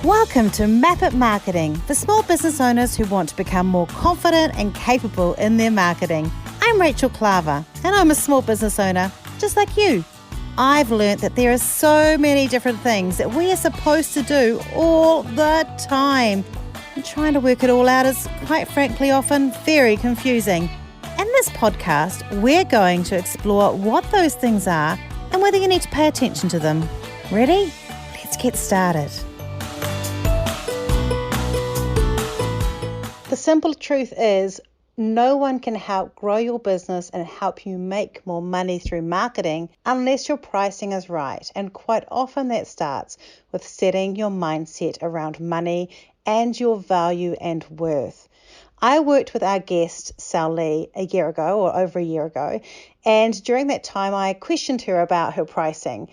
Welcome to Map It Marketing for small business owners who want to become more confident and capable in their marketing. I'm Rachel Klaver and I'm a small business owner just like you. I've learnt that there are so many different things that we are supposed to do all the time. And trying to work it all out is, quite frankly, often very confusing. In this podcast, we're going to explore what those things are and whether you need to pay attention to them. Ready? Let's get started. The simple truth is, no one can help grow your business and help you make more money through marketing unless your pricing is right. And quite often that starts with setting your mindset around money and your value and worth. I worked with our guest, Sel Leigh, a year ago or over a year ago. And during that time, I questioned her about her pricing.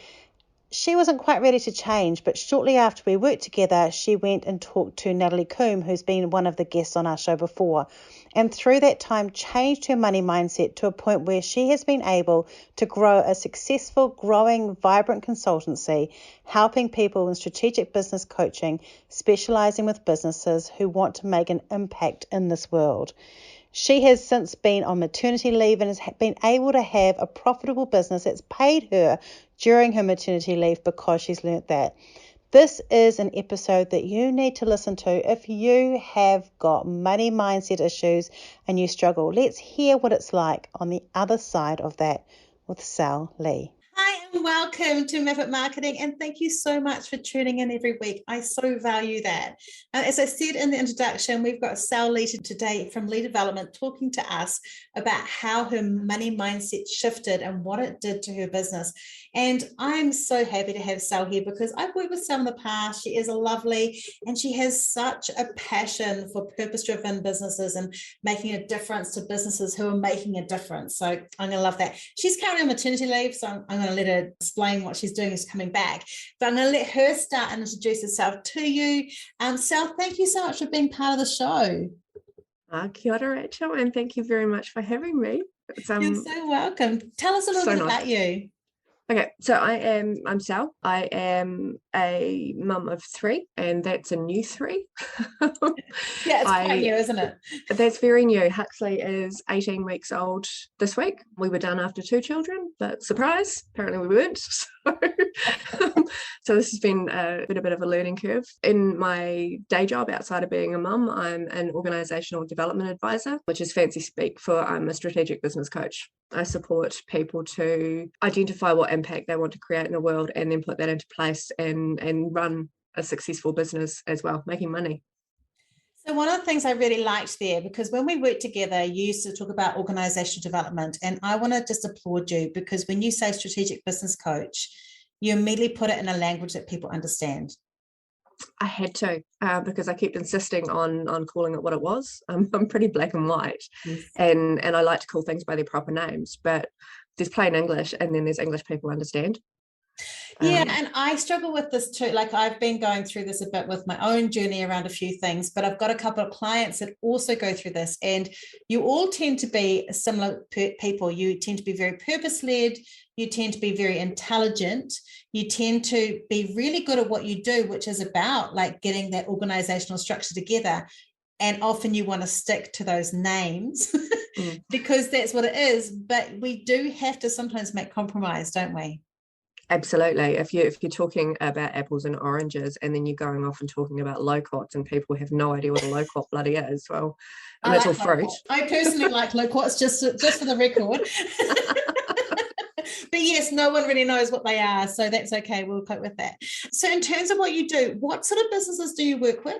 She wasn't quite ready to change, but shortly after we worked together, she went and talked to Natalie Coombe, who's been one of the guests on our show before, and through that time changed her money mindset to a point where she has been able to grow a successful, growing, vibrant consultancy, helping people in strategic business coaching, specializing with businesses who want to make an impact in this world. She has since been on maternity leave and has been able to have a profitable business that's paid her during her maternity leave because she's learnt that. This is an episode that you need to listen to if you have got money mindset issues and you struggle. Let's hear what it's like on the other side of that with Sel Leigh. Hi and welcome to Map It Marketing, and thank you so much for tuning in every week. I so value that. As I said in the introduction, we've got Sel Leigh today from Leigh Development talking to us about how her money mindset shifted and what it did to her business. And I'm so happy to have Sel here because I've worked with Sel in the past. She is lovely and she has such a passion for purpose-driven businesses and making a difference to businesses who are making a difference. So I'm going to love that. She's currently on maternity leave, so I'm going to let her explain what she's doing is coming back. But I'm going to let her start and introduce herself to you. Sel, thank you so much for being part of the show. Kia ora, Rachel, and thank you very much for having me. You're so welcome. Tell us a little bit about you. Okay, so I'm Sel. I am a mum of 3, and that's a new 3. Yeah, it's quite new, isn't it? That's very new. Huxley is 18 weeks old this week. We were done after 2 children, but surprise, apparently we weren't. So this has been a bit of a learning curve. In my day job, outside of being a mum, I'm an organisational development advisor, which is fancy speak for I'm a strategic business coach. I support people to identify what impact they want to create in the world and then put that into place and run a successful business as well, making money. So one of the things I really liked there, because when we worked together, you used to talk about organisational development, and I want to just applaud you because when you say strategic business coach, you immediately put it in a language that people understand. I had to because I kept insisting on calling it what it was. I'm pretty black and white, yes. and I like to call things by their proper names, but there's plain English and then there's English people understand. Yeah, and I struggle with this too. Like I've been going through this a bit with my own journey around a few things, but I've got a couple of clients that also go through this, and you all tend to be similar people. You tend to be very purpose-led. You tend to be very intelligent. You tend to be really good at what you do, which is about like getting that organizational structure together. And often you want to stick to those names because that's what it is. But we do have to sometimes make compromise, don't we? Absolutely. If you're talking about apples and oranges and then you're going off and talking about loquats and people have no idea what a loquat bloody is, well, and it's all fruit. I personally like loquats, just for the record. But yes, no one really knows what they are, so that's okay. We'll cope with that. So in terms of what you do, what sort of businesses do you work with?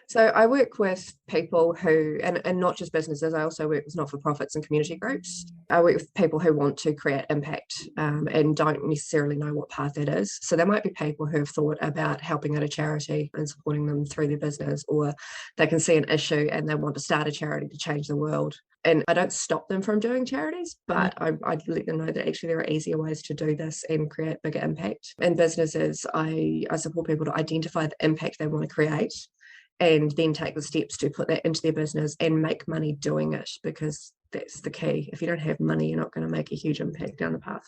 So I work with people who, and not just businesses, I also work with not-for-profits and community groups. I work with people who want to create impact and don't necessarily know what path that is. So there might be people who have thought about helping out a charity and supporting them through their business, or they can see an issue and they want to start a charity to change the world. And I don't stop them from doing charities, but I let them know that actually there are easier ways to do this and create bigger impact. In businesses, I support people to identify the impact they want to create and then take the steps to put that into their business and make money doing it, because that's the key. If you don't have money, you're not going to make a huge impact down the path.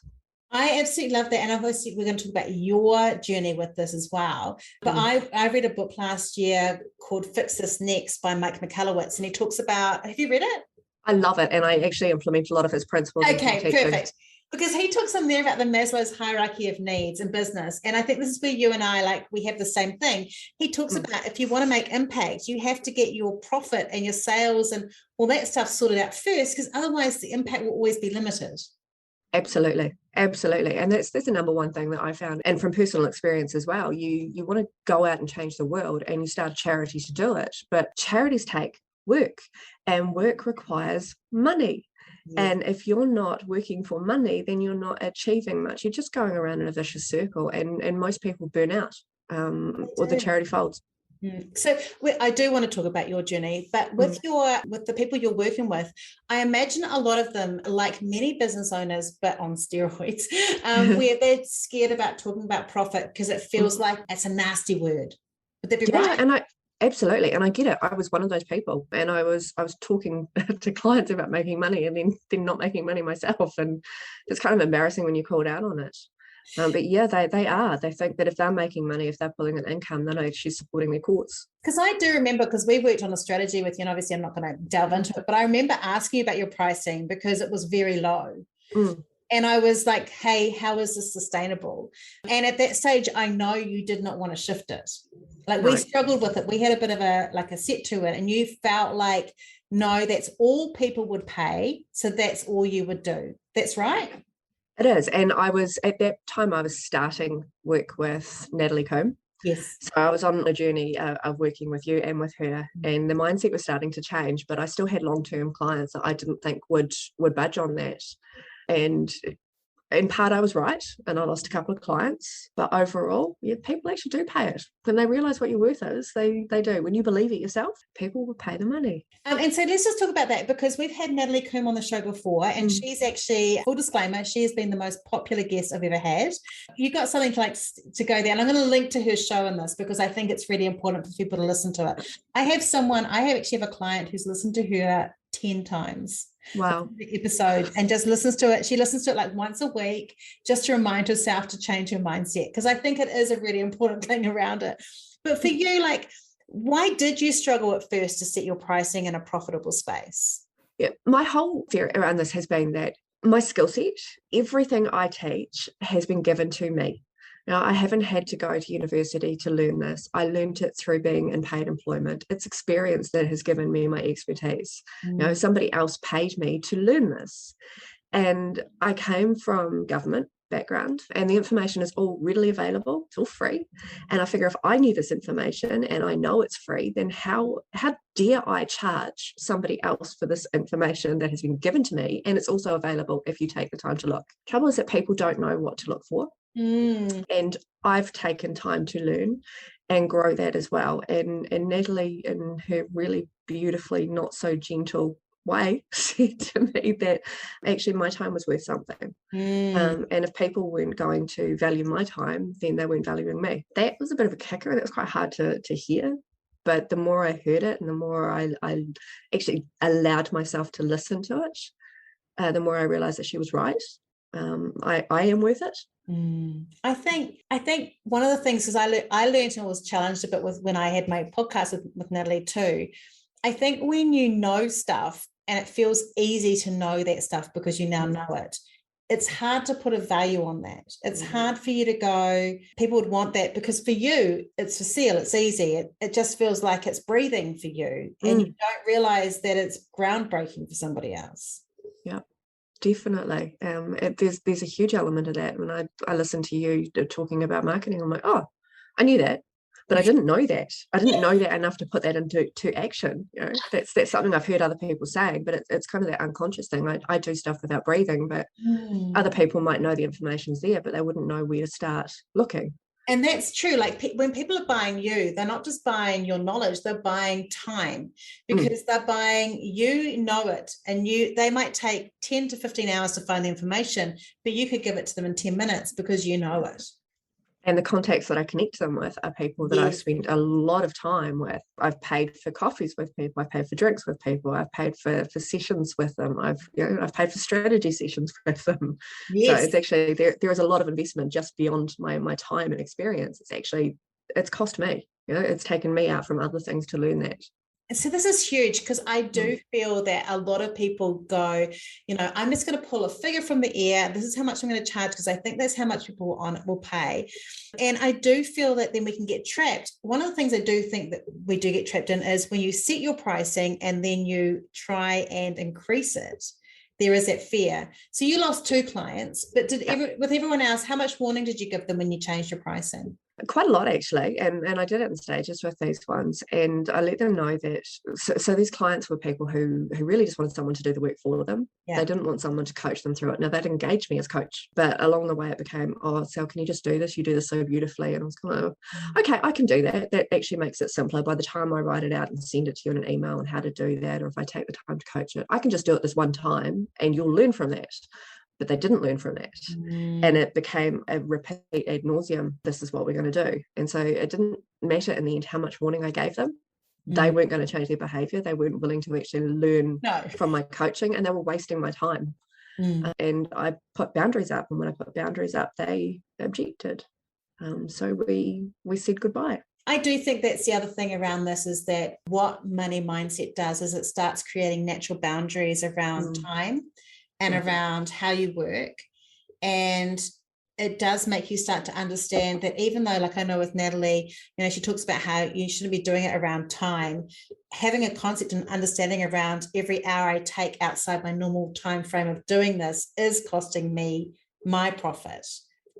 I absolutely love that. And obviously we're going to talk about your journey with this as well. But I read a book last year called Fix This Next by Mike Michalowicz, and he talks about, have you read it? I love it. And I actually implement a lot of his principles. Okay, perfect. Because he talks in there about the Maslow's hierarchy of needs in business. And I think this is where you and I, we have the same thing. He talks about if you want to make impact, you have to get your profit and your sales and all that stuff sorted out first, because otherwise the impact will always be limited. Absolutely. And that's the number one thing that I found, and from personal experience as well. You want to go out and change the world, and you start a charity to do it, but charities take work, and work requires money. Yeah. And if you're not working for money, then you're not achieving much. You're just going around in a vicious circle, and most people burn out, or the charity folds. So I do want to talk about your journey, but with the people you're working with, I imagine a lot of them, like many business owners, but on steroids, where they're scared about talking about profit because it feels like it's a nasty word. Would that be right? And absolutely, and I get it. I was one of those people, and I was talking to clients about making money, and then not making money myself, and it's kind of embarrassing when you're called out on it. But yeah, they think that if they're making money, if they're pulling an income, they're not actually supporting their cause. Because I do remember, because we worked on a strategy with you, and obviously I'm not going to delve into it, but I remember asking you about your pricing because it was very low. And I was like, hey, how is this sustainable? And at that stage, I know you did not want to shift it. We struggled with it. We had a bit of a set to it, and you felt like, no, that's all people would pay, so that's all you would do. That's right? It is. And at that time, I was starting work with Natalie Combe. Yes. So I was on a journey of working with you and with her, and the mindset was starting to change, but I still had long-term clients that I didn't think would budge on that. And in part, I was right, and I lost a couple of clients. But overall, people actually do pay it. When they realise what your worth is, they do. When you believe it yourself, people will pay the money. And so let's just talk about that, because we've had Natalie Combe on the show before, and she's actually, full disclaimer, she has been the most popular guest I've ever had. You got something to go there, and I'm going to link to her show in this because I think it's really important for people to listen to it. I actually have a client who's listened to her 10 times. Wow. The episode, and just listens to it. She listens to it like once a week just to remind herself to change her mindset, because I think it is a really important thing around it. But for you, why did you struggle at first to set your pricing in a profitable space? Yeah, my whole theory around this has been that my skill set, everything I teach has been given to me. Now, I haven't had to go to university to learn this. I learned it through being in paid employment. It's experience that has given me my expertise. Somebody else paid me to learn this. And I came from government background, and the information is all readily available. It's all free. And I figure if I knew this information and I know it's free, then how dare I charge somebody else for this information that has been given to me? And it's also available if you take the time to look. Trouble is that people don't know what to look for. And I've taken time to learn and grow that as well. And Natalie, in her really beautifully not so gentle way, said to me that actually my time was worth something. And if people weren't going to value my time, then they weren't valuing me. That was a bit of a kicker, and it was quite hard to hear. But the more I heard it, and the more I actually allowed myself to listen to it, the more I realized that she was right. I am worth it. I think one of the things is I learned and was challenged a bit with when I had my podcast with Natalie too. I think when you know stuff and it feels easy to know that stuff because you now know it, it's hard to put a value on that. It's hard for you to go, people would want that, because for you, it's for sale, it's easy. It just feels like it's breathing for you, and you don't realize that it's groundbreaking for somebody else. Yeah. Definitely. There's a huge element of that. When I listen to you talking about marketing, I'm like, oh, I knew that, but I didn't know that. I didn't know that enough to put that into action. That's something I've heard other people saying, but it's kind of that unconscious thing. I do stuff without breathing, but other people might know the information's there, but they wouldn't know where to start looking. And that's true. When people are buying you, they're not just buying your knowledge, they're buying time, because they're buying, know it, and they might take 10 to 15 hours to find the information, but you could give it to them in 10 minutes because you know it. And the contacts that I connect them with are people that I've spent a lot of time with. I've paid for coffees with people. I've paid for drinks with people. I've paid for sessions with them. I've paid for strategy sessions with them. So it's actually, there is a lot of investment just beyond my time and experience. It's cost me. It's taken me out from other things to learn that. So this is huge, because I do feel that a lot of people go, I'm just going to pull a figure from the air. This is how much I'm going to charge, because I think that's how much people on it will pay. And I do feel that then we can get trapped. One of the things I do think that we do get trapped in is when you set your pricing and then you try and increase it, there is that fear. So you lost 2 clients, but with everyone else, how much warning did you give them when you changed your pricing? Quite a lot, actually, and I did it in stages with these ones, and I let them know that so these clients were people who really just wanted someone to do the work for them. They didn't want someone to coach them through it. Now, they'd engage me as coach, but along the way it became, oh, Sel, can you just do this? You do this so beautifully. And I was kind of, okay, I can do that. That actually makes it simpler. By the time I write it out and send it to you in an email on how to do that, or if I take the time to coach it, I can just do it this one time and you'll learn from that. But they didn't learn from that. And it became a repeat ad nauseum. This is what we're going to do. And so it didn't matter in the end how much warning I gave them. They weren't going to change their behavior. They weren't willing to actually learn from my coaching, and they were wasting my time. And I put boundaries up, and when I put boundaries up, they objected. So we said goodbye. I do think that's the other thing around this, is that what money mindset does is it starts creating natural boundaries around time and around how you work. And it does make you start to understand that, even though, like I know with Natalie, she talks about how you shouldn't be doing it around time, having a concept and understanding around every hour I take outside my normal time frame of doing this is costing me my profit,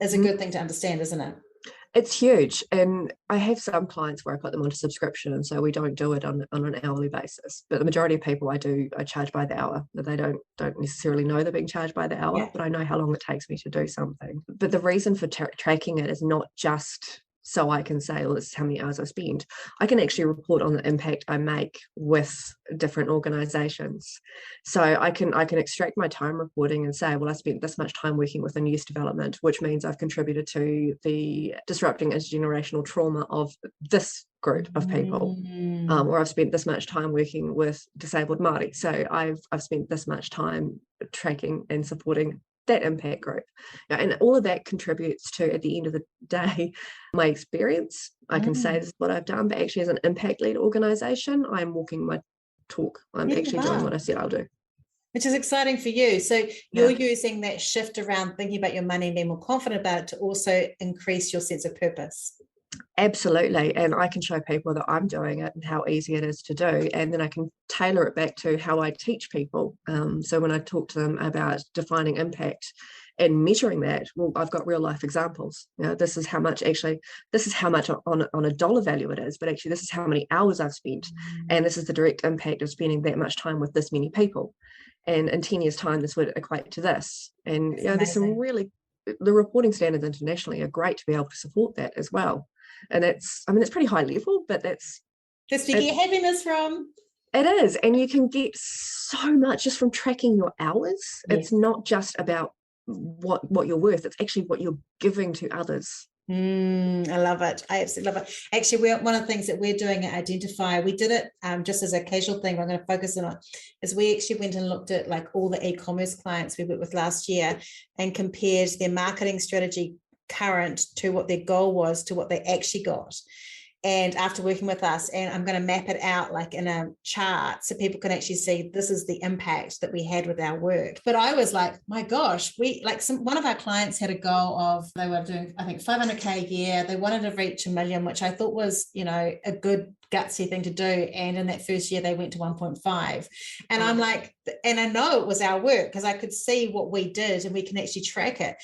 is a good thing to understand, isn't it? It's huge. And I have some clients where I put them onto subscription, and so we don't do it on an hourly basis. But the majority of people I charge by the hour. They don't necessarily know they're being charged by the hour, but I know how long it takes me to do something. But the reason for tracking it is not just so I can say, well, this is how many hours I spend. I can actually report on the impact I make with different organizations. So I can extract my time reporting and say, well, I spent this much time working within youth development, which means I've contributed to the disrupting intergenerational trauma of this group of people, or I've spent this much time working with disabled Māori. So I've spent this much time tracking and supporting that impact group. And all of that contributes to, at the end of the day, my experience. I can say this is what I've done, but actually as an impact-led organisation, I'm walking my talk. I'm actually doing what I said I'll do. Which is exciting for you. So you're using that shift around thinking about your money and being more confident about it to also increase your sense of purpose. Absolutely. And I can show people that I'm doing it and how easy it is to do. And then I can tailor it back to how I teach people. So when I talk to them about defining impact and measuring that, well, I've got real life examples. This is how much on a dollar value it is, but actually this is how many hours I've spent. And this is the direct impact of spending that much time with this many people. And in 10 years' time, this would equate to this. And there's some really, the reporting standards internationally are great to be able to support that as well. And it's pretty high level, but that's where you get happiness from. It is. And you can get so much just from tracking your hours. It's not just about what you're worth. It's actually what you're giving to others. I love it. I absolutely love it. Actually, one of the things that we're doing at Identify, we did it just as a casual thing, we're going to focus on, is we actually went and looked at like all the e-commerce clients we worked with last year and compared their marketing strategy current to what their goal was to what they actually got. And after working with us, and I'm going to map it out like in a chart so people can actually see this is the impact that we had with our work. But I was like, my gosh, one of our clients had a goal of, they were doing, I think, 500K a year. They wanted to reach 1 million, which I thought was, a good gutsy thing to do. And in that first year, they went to 1.5. And I'm like, and I know it was our work because I could see what we did and we can actually track it.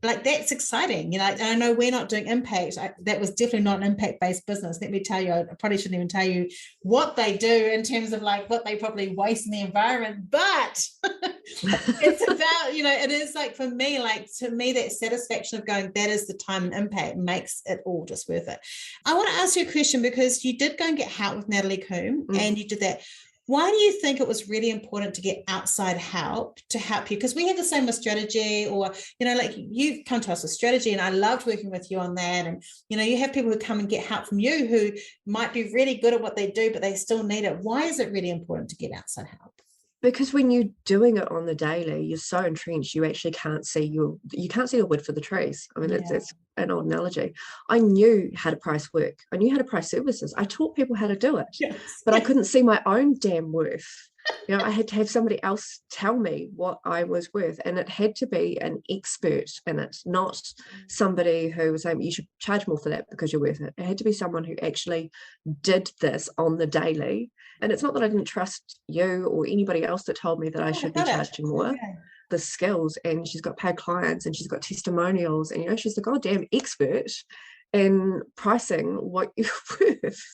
Like, that's exciting, and I know we're not doing impact. That was definitely not an impact-based business. Let me tell you, I probably shouldn't even tell you what they do in terms of like what they probably waste in the environment, but it's about, it is like, for me, like, to me, that satisfaction of going, that is the time and impact makes it all just worth it. I want to ask you a question, because you did go and get help with Natalie Coombe and you did that. Why do you think it was really important to get outside help to help you? Because we have the same with strategy, or, like you've come to us with strategy, and I loved working with you on that. And, you have people who come and get help from you who might be really good at what they do, but they still need it. Why is it really important to get outside help? Because when you're doing it on the daily, you're so entrenched, you actually can't see the wood for the trees. I mean, it's an old analogy. I knew how to price work. I knew how to price services. I taught people how to do it, but I couldn't see my own damn worth. I had to have somebody else tell me what I was worth, and it had to be an expert in it, not somebody who was saying you should charge more for that because you're worth it. It had to be someone who actually did this on the daily. And it's not that I didn't trust you or anybody else that told me that I should be charging more. Okay. The skills, and she's got paid clients, and she's got testimonials, and she's the goddamn expert in pricing what you're worth.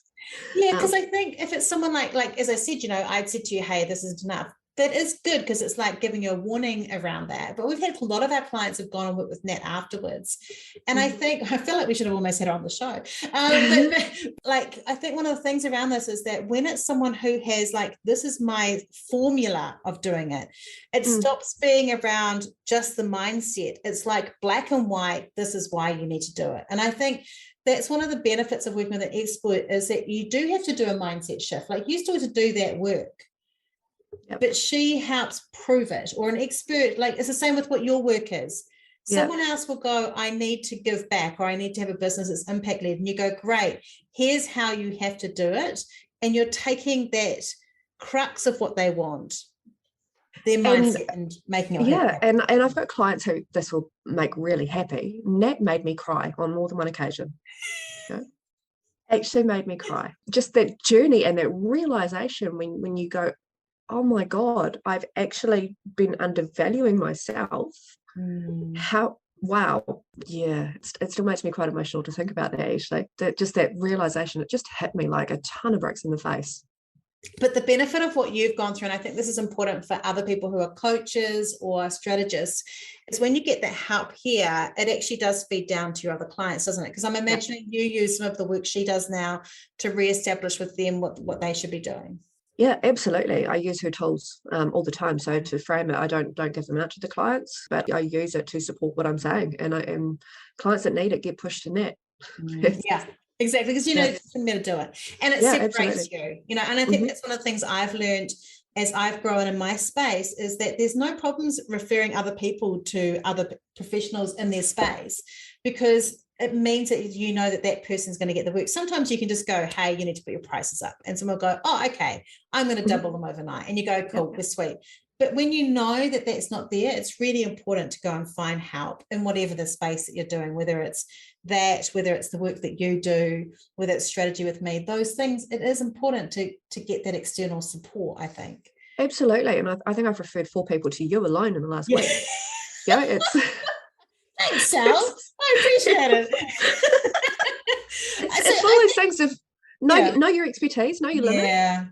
Yeah, because I think if it's someone like as I said, I'd said to you, hey, this isn't enough. That is good, because it's like giving you a warning around that. But we've had a lot of our clients have gone and worked with Nat afterwards. And I feel like we should have almost had her on the show. But I think one of the things around this is that when it's someone who has this is my formula of doing it, it stops being around just the mindset. It's like black and white, this is why you need to do it. And I think that's one of the benefits of working with an expert, is that you do have to do a mindset shift. You still have to do that work. Yep. But she helps prove it, or an expert, it's the same with what your work is. Someone else will go, I need to give back, or I need to have a business that's impact led. And you go, great, here's how you have to do it. And you're taking that crux of what they want, their mindset, and making it happen. And I've got clients who this will make really happy. Nat made me cry on more than one occasion. Actually made me cry. Just that journey and that realization when you go, oh my God, I've actually been undervaluing myself. Wow. Yeah, it still makes me quite emotional to think about that, actually. That realization, it just hit me like a ton of bricks in the face. But the benefit of what you've gone through, and I think this is important for other people who are coaches or strategists, is when you get that help here, it actually does feed down to your other clients, doesn't it? Because I'm imagining you use some of the work she does now to reestablish with them what they should be doing. Yeah, absolutely. I use her tools all the time. So to frame it, I don't give them out to the clients, but I use it to support what I'm saying. And clients that need it get pushed to Nat. Yeah, exactly. Because it's for me to do it. And it separates you, and I think that's one of the things I've learned as I've grown in my space, is that there's no problems referring other people to other professionals in their space, because it means that that person's going to get the work. Sometimes you can just go, hey, you need to put your prices up. And someone will go, oh, okay, I'm going to double them overnight. And you go, cool, we're sweet. But when you know that that's not there, it's really important to go and find help in whatever the space that you're doing, whether it's the work that you do, whether it's strategy with me, those things. It is important to get that external support, I think. Absolutely. And I think I've referred 4 people to you alone in the last week. Yeah, it's... Thanks, Sel. I appreciate it. It's one of those things of know your expertise, know your limit.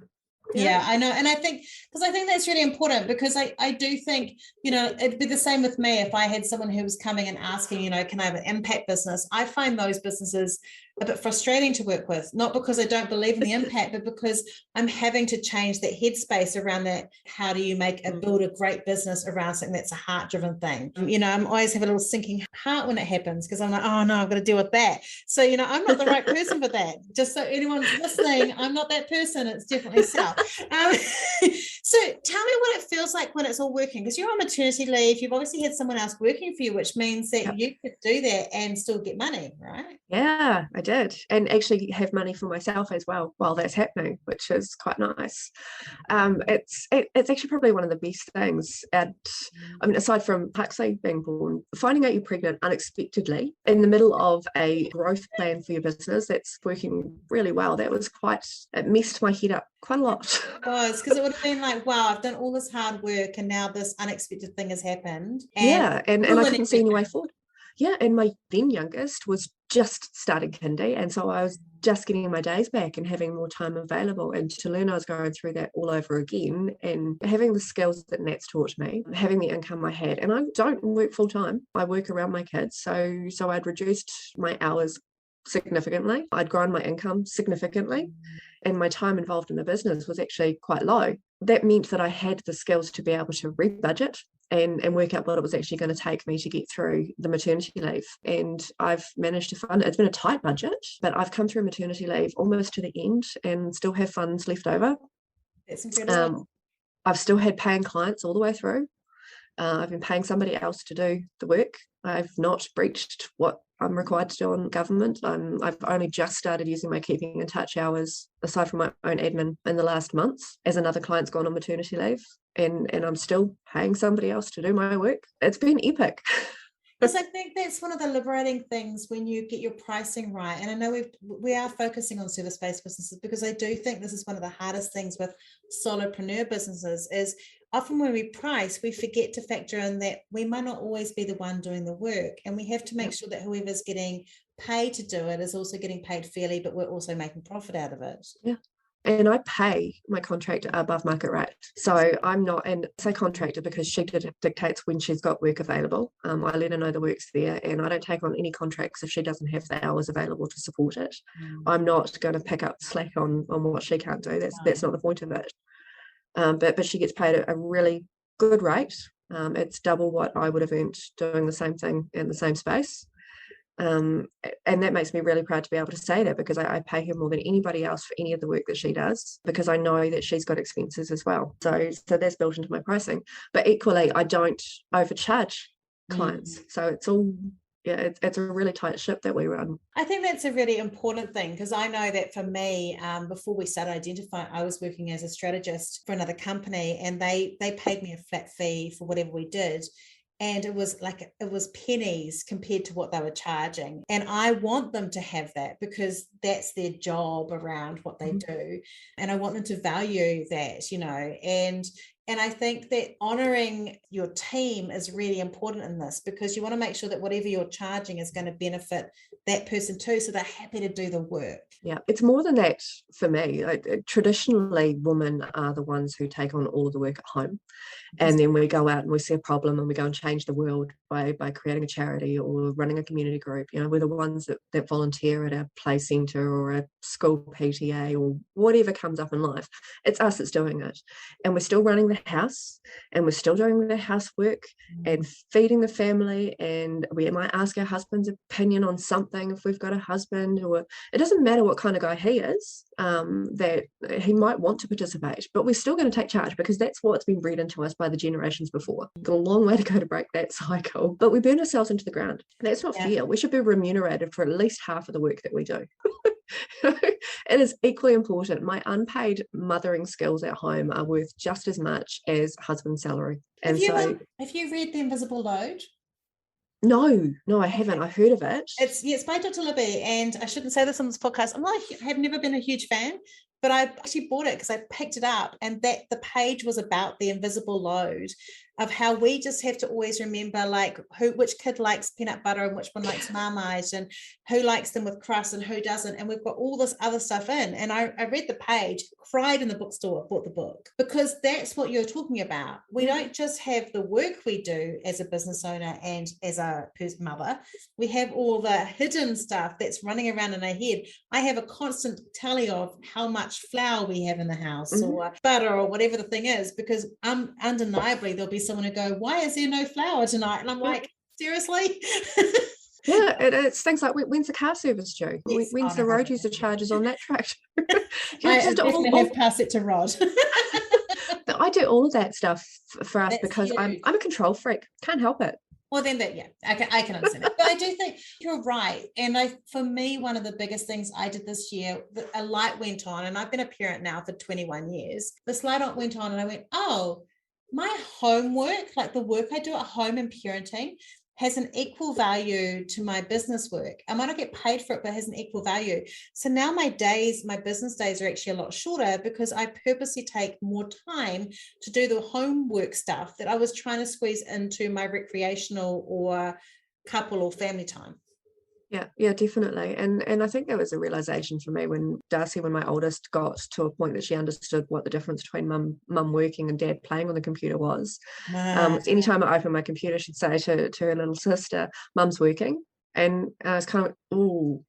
Yeah, I know. And I think that's really important, because I do think, it'd be the same with me if I had someone who was coming and asking, can I have an impact business? I find those businesses a bit frustrating to work with, not because I don't believe in the impact, but because I'm having to change that headspace around that. How do you build a great business around something that's a heart-driven thing? I'm always have a little sinking heart when it happens, because I'm like, oh no, I've got to deal with that. So, I'm not the right person for that. Just so anyone's listening, I'm not that person. It's definitely Sel. So tell me what it feels like when it's all working, because you're on maternity leave. You've obviously had someone else working for you, which means that you could do that and still get money, right? Yeah, I did, and actually have money for myself as well while that's happening, which is quite nice. It's actually probably one of the best things. Aside from Huxley being born, finding out you're pregnant unexpectedly in the middle of a growth plan for your business that's working really well. It messed my head up quite a lot. It was, because it would have been like, wow, I've done all this hard work and now this unexpected thing has happened. And I couldn't see any way forward. Yeah, and my then youngest was just starting kindy, and so I was just getting my days back and having more time available. And to learn I was going through that all over again, and having the skills that Nat's taught me, having the income I had. And I don't work full time. I work around my kids, so I'd reduced my hours significantly. I'd grown my income significantly, and my time involved in the business was actually quite low. That meant that I had the skills to be able to rebudget and work out what it was actually going to take me to get through the maternity leave. And I've managed to fund it. It's been a tight budget, but I've come through maternity leave almost to the end and still have funds left over. That's incredible. I've still had paying clients all the way through. I've been paying somebody else to do the work. I've not breached what I'm required to do on government. I've only just started using my keeping in touch hours, aside from my own admin, in the last months, as another client's gone on maternity leave, and I'm still paying somebody else to do my work. It's been epic. Because I think that's one of the liberating things when you get your pricing right. And I know we are focusing on service-based businesses, because I do think this is one of the hardest things with solopreneur businesses is often when we price, we forget to factor in that we might not always be the one doing the work. And we have to make sure that whoever's getting paid to do it is also getting paid fairly, but we're also making profit out of it. Yeah. And I pay my contractor above market rate. So I'm not, and say contractor because she dictates when she's got work available. I let her know the work's there, and I don't take on any contracts if she doesn't have the hours available to support it. I'm not going to pick up slack on what she can't do. That's not the point of it. But she gets paid a really good rate. It's double what I would have earned doing the same thing in the same space. And that makes me really proud to be able to say that, because I pay her more than anybody else for any of the work that she does, because I know that she's got expenses as well. So that's built into my pricing. But equally, I don't overcharge clients. So it's all, it's a really tight ship that we run. I think that's a really important thing, because I know that for me, before we started Identify, I was working as a strategist for another company, and they paid me a flat fee for whatever we did. And it was pennies compared to what they were charging. And I want them to have that, because that's their job around what they do. And I want them to value that, and I think that honoring your team is really important in this, because you want to make sure that whatever you're charging is going to benefit that person too, so they're happy to do the work. Yeah, it's more than that for me. Traditionally, women are the ones who take on all of the work at home. And then we go out and we see a problem and we go and change the world by creating a charity or running a community group. We're the ones that volunteer at a play centre or a school PTA or whatever comes up in life. It's us that's doing it. And we're still running the house, and we're still doing the housework and feeding the family. And we might ask our husband's opinion on something if we've got a husband, or it doesn't matter what kind of guy he is, that he might want to participate, but we're still going to take charge, because that's what's been bred into us by the generations before. Got a long way to go to break that cycle, but we burn ourselves into the ground. That's not fair. We should be remunerated for at least half of the work that we do. It is equally important. My unpaid mothering skills at home are worth just as much as husband's salary. And have you read The Invisible Load? No, I haven't. I heard of it. It's by Dr. Libby, and I shouldn't say this on this podcast. I have never been a huge fan, but I actually bought it because I picked it up, and that the page was about the invisible load of how we just have to always remember, like, which kid likes peanut butter and which one likes Marmite, and who likes them with crust and who doesn't. And we've got all this other stuff in. And I read the page, cried in the bookstore, bought the book, because that's what you're talking about. We don't just have the work we do as a business owner and as a mother. We have all the hidden stuff that's running around in our head. I have a constant tally of how much flour we have in the house or butter or whatever the thing is, because undeniably there'll be someone who go, why is there no flour tonight? And I'm like, seriously? Yeah, it's things like, when's the car service due? Yes, when's the road user charges on that tractor? I definitely have passed it to Rod. But I do all of that stuff for us. That's because huge. I'm a control freak. Can't help it. Well, then I can understand it. But I do think you're right. And for me, one of the biggest things I did this year, a light went on, and I've been a parent now for 21 years. This light went on and I went, oh, my homework, like the work I do at home in parenting, has an equal value to my business work. I might not get paid for it, but it has an equal value. So now my business days are actually a lot shorter, because I purposely take more time to do the homework stuff that I was trying to squeeze into my recreational or couple or family time. Yeah, definitely. And I think that was a realization for me when my oldest, got to a point that she understood what the difference between mum working and dad playing on the computer was. Anytime I opened my computer, she'd say to her little sister, mum's working. And I was kind of, ooh,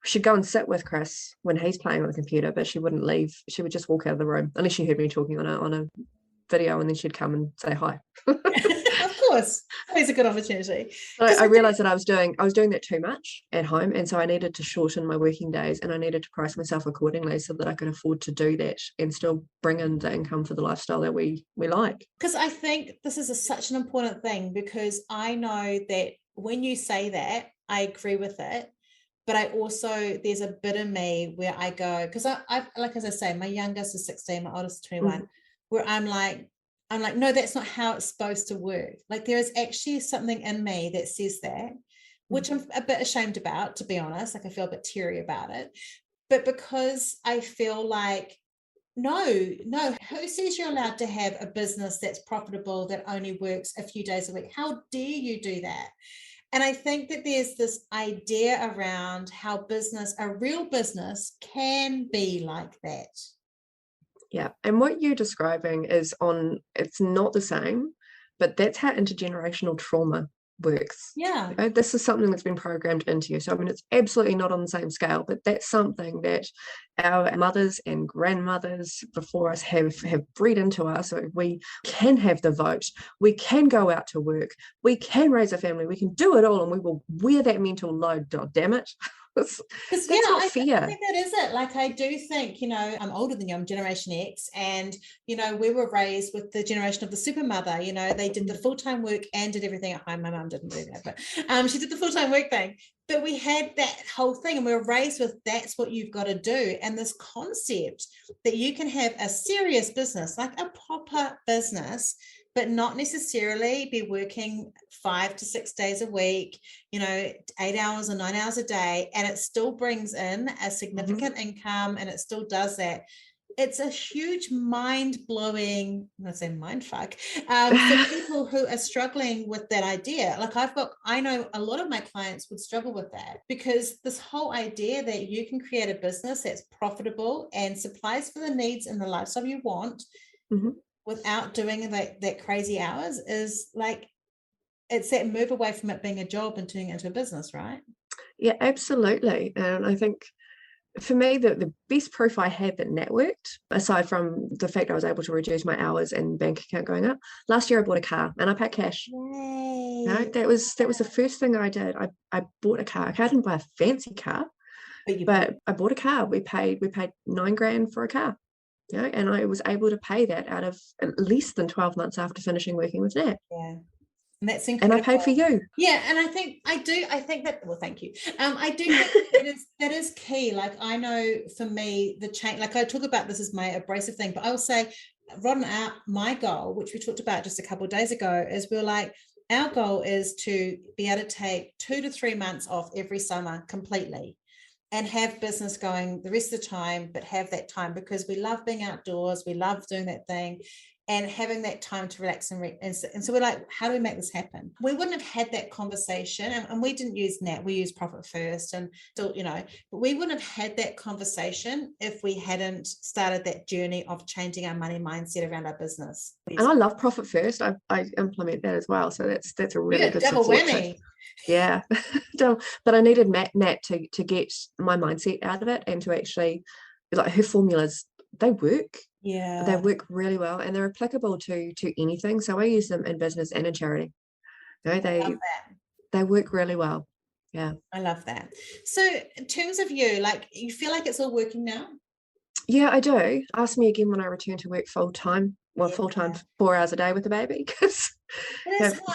she'd go and sit with Chris when he's playing on the computer, but she wouldn't leave. She would just walk out of the room unless she heard me talking on a video, and then she'd come and say hi. Of course, always a good opportunity. But I realized that I was doing that too much at home, and so I needed to shorten my working days, and I needed to price myself accordingly so that I could afford to do that and still bring in the income for the lifestyle that we like. Because I think this is such an important thing, because I know that when you say that, I agree with it. But I also, there's a bit of me where I go, because I like, as I say, my youngest is 16, my oldest is 21, where I'm like, no, that's not how it's supposed to work. Like, there is actually something in me that says that, which I'm a bit ashamed about, to be honest. Like, I feel a bit teary about it. But because I feel like, no, who says you're allowed to have a business that's profitable, that only works a few days a week? How dare you do that? And I think that there's this idea around how business, a real business, can be like that. Yeah. And what you're describing is it's not the same, but that's how intergenerational trauma works. Yeah. You know, this is something that's been programmed into you. So, I mean, it's absolutely not on the same scale, but that's something that our mothers and grandmothers before us have bred into us. So we can have the vote, we can go out to work, we can raise a family, we can do it all, and we will wear that mental load. Oh, damn it. That's not fair. I think that is it. Like, I do think, I'm older than you, I'm Generation X, and, we were raised with the generation of the super mother. They did the full-time work and did everything at home. My mum didn't do that, but she did the full-time work thing. But we had that whole thing, and we were raised with, that's what you've got to do. And this concept that you can have a serious business, like a proper business, but not necessarily be working 5 to 6 days a week, 8 hours or 9 hours a day, and it still brings in a significant income, and it still does that. It's a huge mind-blowing, I'm going to say mind fuck, for people who are struggling with that idea. Like, I know a lot of my clients would struggle with that, because this whole idea that you can create a business that's profitable and supplies for the needs and the lifestyle you want, without doing that crazy hours, is like, it's that move away from it being a job and turning it into a business, right? Yeah, absolutely. And I think for me, the best proof I had that that worked, aside from the fact I was able to reduce my hours and bank account going up, last year I bought a car, and I paid cash. Yay. That was the first thing I did. I bought a car. I didn't buy a fancy car, but I bought a car. We paid $9,000 for a car. And I was able to pay that out of less than 12 months after finishing working with Nat. Yeah. And that's incredible. And I paid for you. Yeah. And I think that, well, thank you. I do think that is key. Like, I know for me, the change, like, I talk about this as my abrasive thing, but I will say, Rod and my goal, which we talked about just a couple of days ago, is we're like, our goal is to be able to take 2 to 3 months off every summer completely, and have business going the rest of the time, but have that time, because we love being outdoors, we love doing that thing, and having that time to relax and so we're like, how do we make this happen? We wouldn't have had that conversation, and we didn't use Nat, we used Profit First, and still, but we wouldn't have had that conversation if we hadn't started that journey of changing our money mindset around our business. And I love Profit First. I implement that as well, so that's a really good double whammy. Yeah. But I needed Nat to get my mindset out of it, and to actually, like, her formulas, they work. Yeah, they work really well, and they're applicable to anything. So I use them in business and in charity. They work really well. Yeah, I love that. So in terms of you, like, you feel like it's all working now? Yeah, I do. Ask me again when I return to work full-time. Well, full-time, 4 hours a day with the baby, because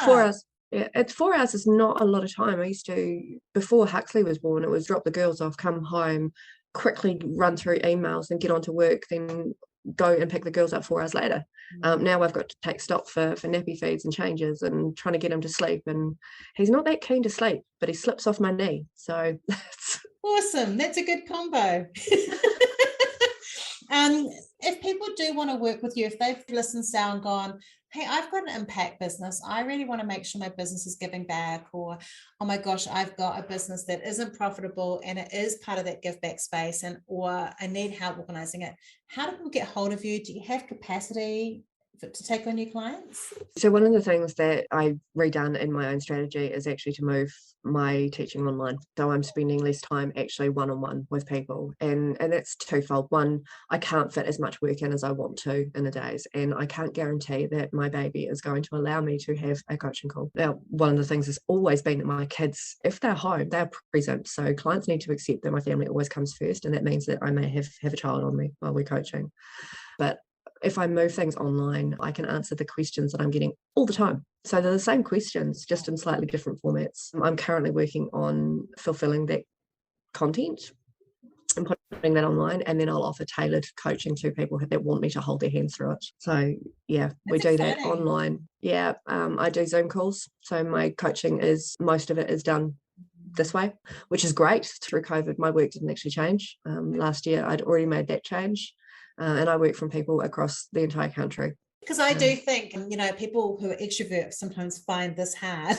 4 hours. Yeah, it's 4 hours is not a lot of time. I used to, before Huxley was born, it was drop the girls off, come home, quickly run through emails and get on to work, then go and pick the girls up 4 hours later. Now I've got to take stock for nappy feeds and changes and trying to get him to sleep, and he's not that keen to sleep, but he slips off my knee, so that's awesome. That's a good combo. If people do want to work with you, if they've listened, Sel, and gone, hey, I've got an impact business, I really want to make sure my business is giving back, or, oh my gosh, I've got a business that isn't profitable and it is part of that give back space, or I need help organizing it, how do people get hold of you? Do you have capacity to take on new clients? So one of the things that I've redone in my own strategy is actually to move my teaching online. So I'm spending less time actually one-on-one with people. And that's twofold. One, I can't fit as much work in as I want to in the days. And I can't guarantee that my baby is going to allow me to have a coaching call. Now, one of the things has always been that my kids, if they're home, they're present. So clients need to accept that my family always comes first. And that means that I may have a child on me while we're coaching. But if I move things online, I can answer the questions that I'm getting all the time. So they're the same questions, just in slightly different formats. I'm currently working on fulfilling that content and putting that online, and then I'll offer tailored coaching to people that want me to hold their hands through it. So yeah, we do that online. Yeah, I do Zoom calls. So my coaching most of it is done this way, which is great. Through COVID, my work didn't actually change. Last year, I'd already made that change. And I work from people across the entire country. Because I do think, people who are extroverts sometimes find this hard,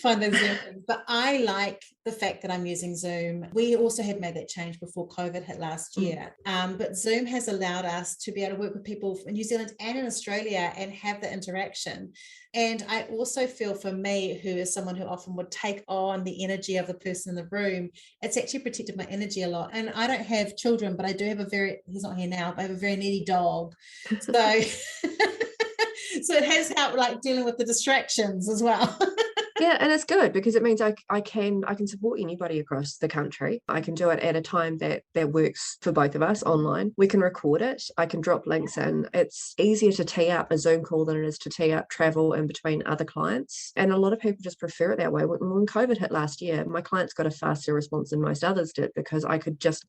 find those Zoom things. But I like the fact that I'm using Zoom. We also had made that change before COVID hit last year. But Zoom has allowed us to be able to work with people in New Zealand and in Australia and have the interaction. And I also feel, for me, who is someone who often would take on the energy of the person in the room, it's actually protected my energy a lot. And I don't have children, but I do have he's not here now, but I have a very needy dog. So so it has helped, like, dealing with the distractions as well. Yeah, and it's good because it means I can support anybody across the country. I can do it at a time that works for both of us online. We can record it. I can drop links in. It's easier to tee up a Zoom call than it is to tee up travel in between other clients. And a lot of people just prefer it that way. When COVID hit last year, my clients got a faster response than most others did because I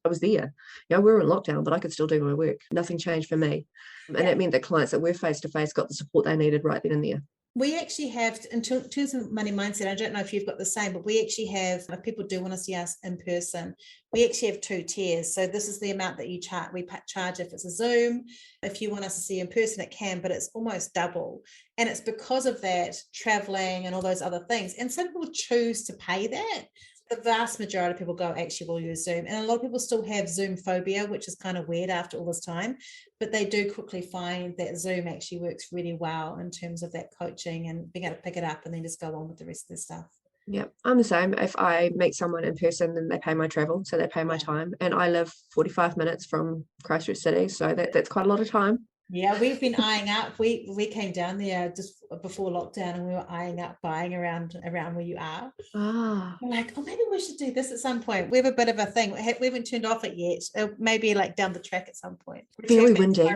was there. We were in lockdown, but I could still do my work. Nothing changed for me. And that meant that clients that were face-to-face got the support they needed right then and there. We actually have, in terms of money mindset, I don't know if you've got the same, but we actually have, if people do want to see us in person, we actually have 2 tiers. So this is the amount that we charge if it's a Zoom. If you want us to see in person, it can, but it's almost double. And it's because of that, traveling and all those other things. And some people choose to pay that. The vast majority of people actually will use Zoom. And a lot of people still have Zoom phobia, which is kind of weird after all this time, but they do quickly find that Zoom actually works really well in terms of that coaching and being able to pick it up and then just go on with the rest of the stuff. Yeah, I'm the same. If I meet someone in person, then they pay my travel, so they pay my time. And I live 45 minutes from Christchurch City, so that's quite a lot of time. Yeah, we've been eyeing up. We came down there just before lockdown, and we were eyeing up buying around where you are. We're like, maybe we should do this at some point. We have a bit of a thing. We haven't turned off it yet. Maybe like down the track at some point. Very windy.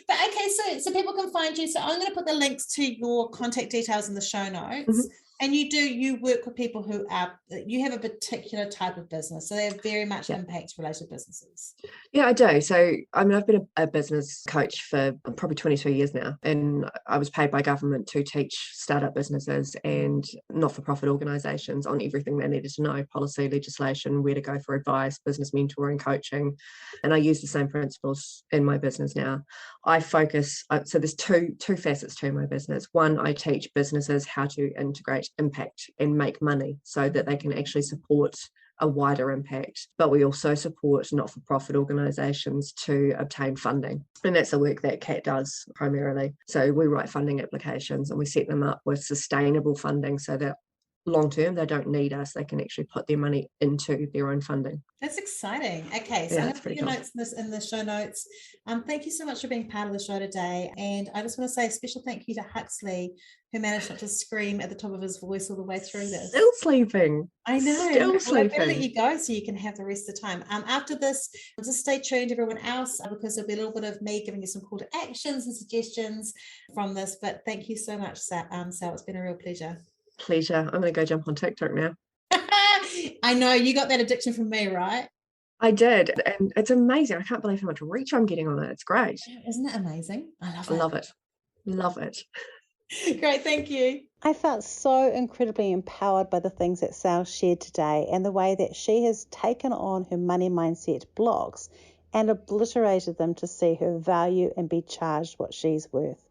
But okay, so people can find you. So I'm going to put the links to your contact details in the show notes. Mm-hmm. And you work with people who you have a particular type of business. So they're very much impact related businesses. Yeah, I do. So, I've been a business coach for probably 22 years now. And I was paid by government to teach startup businesses and not-for-profit organisations on everything they needed to know: policy, legislation, where to go for advice, business mentoring, coaching. And I use the same principles in my business now. I focus, so there's two facets to my business. One, I teach businesses how to integrate impact and make money so that they can actually support a wider impact. But we also support not-for-profit organisations to obtain funding. And that's the work that Kat does primarily. So we write funding applications and we set them up with sustainable funding so that long term they don't need us, they can actually put their money into their own funding. That's exciting. Okay, so I'm going to put your notes in the show notes. Thank you so much for being part of the show today. And I just want to say a special thank you to Huxley, who managed not to scream at the top of his voice all the way through this. Still sleeping. I know. Still sleeping. I'm going to let you go so you can have the rest of the time. After this, just stay tuned, everyone else, because there'll be a little bit of me giving you some call to actions and suggestions from this. But thank you so much, Sel. It's been a real pleasure. I'm going to go jump on TikTok now. I know, you got that addiction from me, right? I did, and it's amazing. I can't believe how much reach I'm getting on it. It's great. Isn't it amazing? I love it. Love it. Great, thank you. I felt so incredibly empowered by the things that Sel shared today and the way that she has taken on her money mindset blocks and obliterated them to see her value and be charged what she's worth.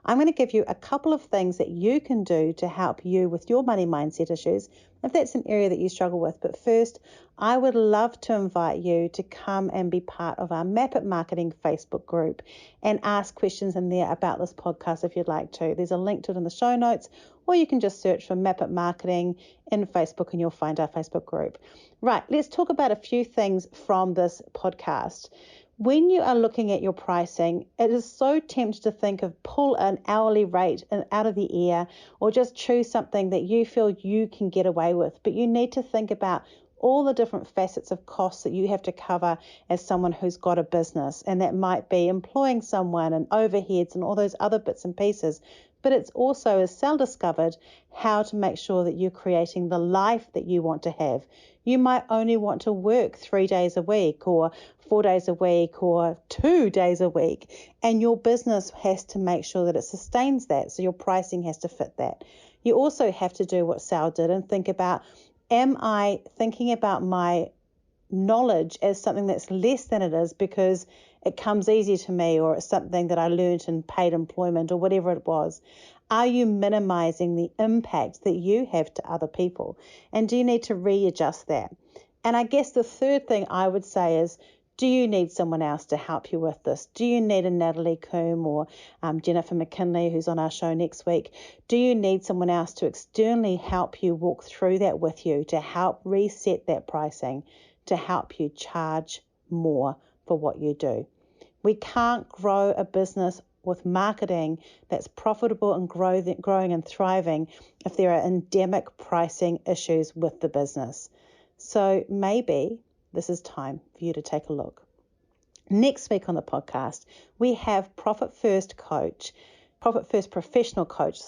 I'm going to give you a couple of things that you can do to help you with your money mindset issues, if that's an area that you struggle with. But first, I would love to invite you to come and be part of our Map It Marketing Facebook group and ask questions in there about this podcast if you'd like to. There's a link to it in the show notes, or you can just search for Map It Marketing in Facebook and you'll find our Facebook group. Right, let's talk about a few things from this podcast. When you are looking at your pricing, it is so tempting to think of pull an hourly rate out of the air or just choose something that you feel you can get away with. But you need to think about all the different facets of costs that you have to cover as someone who's got a business. And that might be employing someone and overheads and all those other bits and pieces. But it's also, as Sel discovered, how to make sure that you're creating the life that you want to have. You might only want to work 3 days a week or 4 days a week or 2 days a week, and your business has to make sure that it sustains that, so your pricing has to fit that. You also have to do what Sel did and think about, am I thinking about my knowledge as something that's less than it is because it comes easy to me, or it's something that I learned in paid employment or whatever it was? Are you minimizing the impact that you have to other people? And do you need to readjust that? And I guess the third thing I would say is, do you need someone else to help you with this? Do you need a Natalie Coombe or Jennifer McKinley, who's on our show next week? Do you need someone else to externally help you walk through that with you, to help reset that pricing, to help you charge more for what you do? We can't grow a business with marketing that's profitable and growing and thriving if there are endemic pricing issues with the business. So maybe this is time for you to take a look. Next week on the podcast, we have Profit First Professional Coach,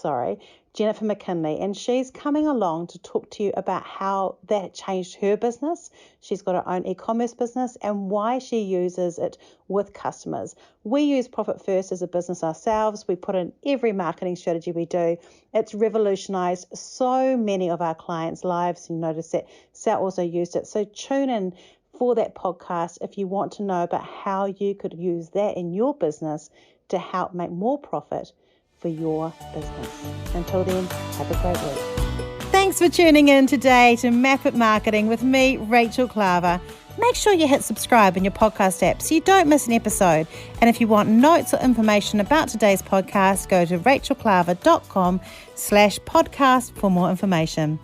Jennifer McKinley, and she's coming along to talk to you about how that changed her business. She's got her own e-commerce business and why she uses it with customers. We use Profit First as a business ourselves. We put in every marketing strategy we do. It's revolutionized so many of our clients' lives. You notice that Sel also used it. So tune in for that podcast if you want to know about how you could use that in your business to help make more profit for your business. Until then, have a great week. Thanks for tuning in today to Map It Marketing with me, Rachel Klaver. Make sure you hit subscribe in your podcast app so you don't miss an episode. And if you want notes or information about today's podcast, go to rachelklaver.com/podcast for more information.